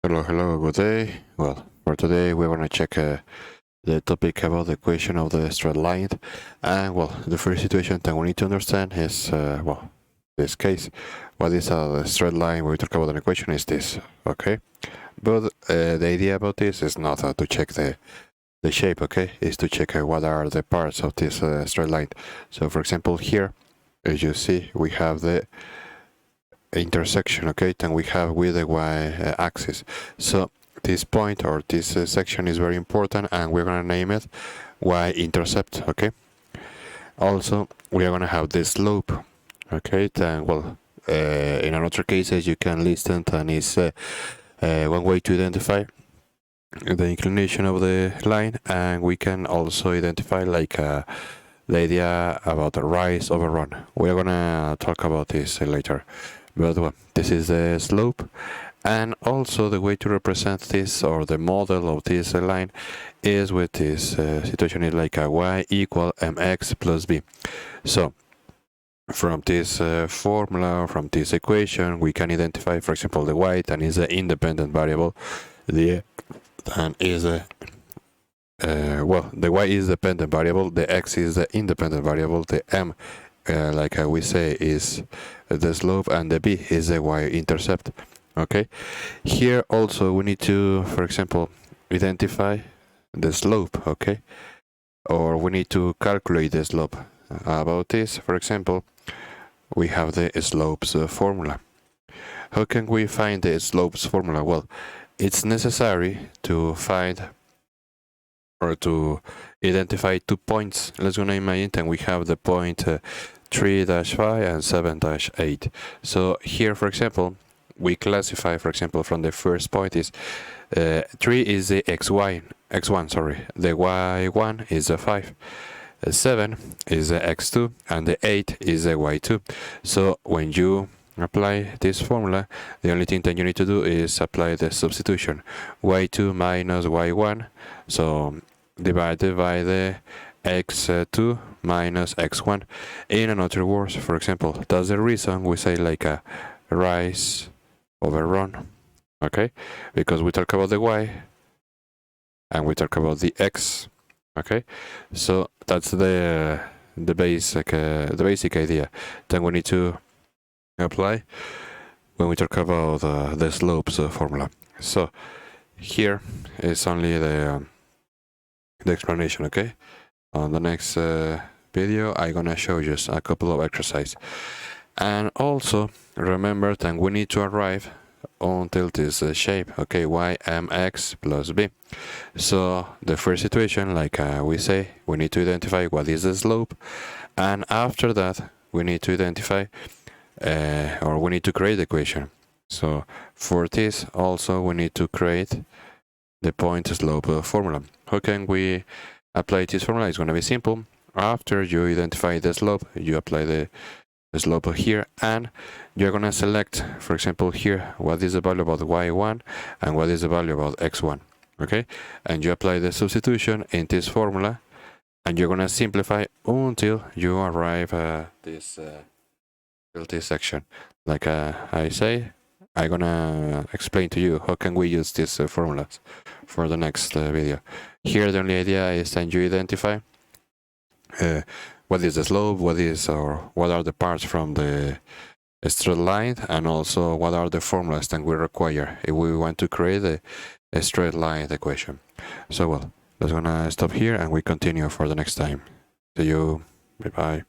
Hello, good day. Well, for today we're going to check the topic about the equation of the straight line. And well, the first situation that we need to understand is, this case, what is a straight line when we talk about an equation is this, okay? But the idea about this is not to check the shape, okay? Is to check what are the parts of this straight line. So for example, here, as you see, we have the intersection, okay, and we have with the y-axis. So this point or this section is very important, and we're going to name it y-intercept, okay? Also, we are going to have the slope, okay? Then, well, in other cases, you can listen, and it's one way to identify the inclination of the line, and we can also identify like the idea about the rise over run. We're going to talk about this later. But well, this is the slope, and also the way to represent this, or the model of this line, is with this situation is like a y equal mx plus b. So from this formula, from this equation, we can identify, for example, the y, and is an independent variable, the and is a the y is the dependent variable, the x is the independent variable, the m like we say is the slope, and the b is the y-intercept. Okay, here also we need to, for example, identify the slope, okay, or we need to calculate the slope. About this, for example, we have the slopes formula. How can we find the slopes formula? Well, it's necessary to find or to identify 2 points. Let's go name it, and we have the point 3-5 and 7-8. So here, for example, we classify, for example, from the first point is 3 is the x1, sorry, the y1 is the 5, 7 is the x2, and the 8 is the y2. So when you apply this formula, the only thing that you need to do is apply the substitution, y2 minus y1, so divided by the x2 minus x1. In other words, for example, that's the reason we say like a rise over run, okay? Because we talk about the y and we talk about the x, okay? So that's the basic idea. Then we need to apply when we talk about the slopes formula. So here is only the explanation, okay? On the next video, I'm gonna show you a couple of exercises. And also remember that we need to arrive until this shape, okay, y mx plus b. So the first situation, like we say, we need to identify what is the slope, and after that we need to identify or we need to create the equation. So for this also we need to create the point slope formula. How can we apply this formula? It's going to be simple. After you identify the slope, you apply the slope here, and you're going to select, for example, here, what is the value about y1 and what is the value about x1, okay? And you apply the substitution in this formula, and you're going to simplify until you arrive at this section. Like I say, I'm going to explain to you how can we use these formulas for the next video. Here the only idea is that you identify what is the slope, what are the parts from the straight line, and also what are the formulas that we require if we want to create a straight line equation. So well, that's gonna stop here, and we continue for the next time. See you. Bye bye.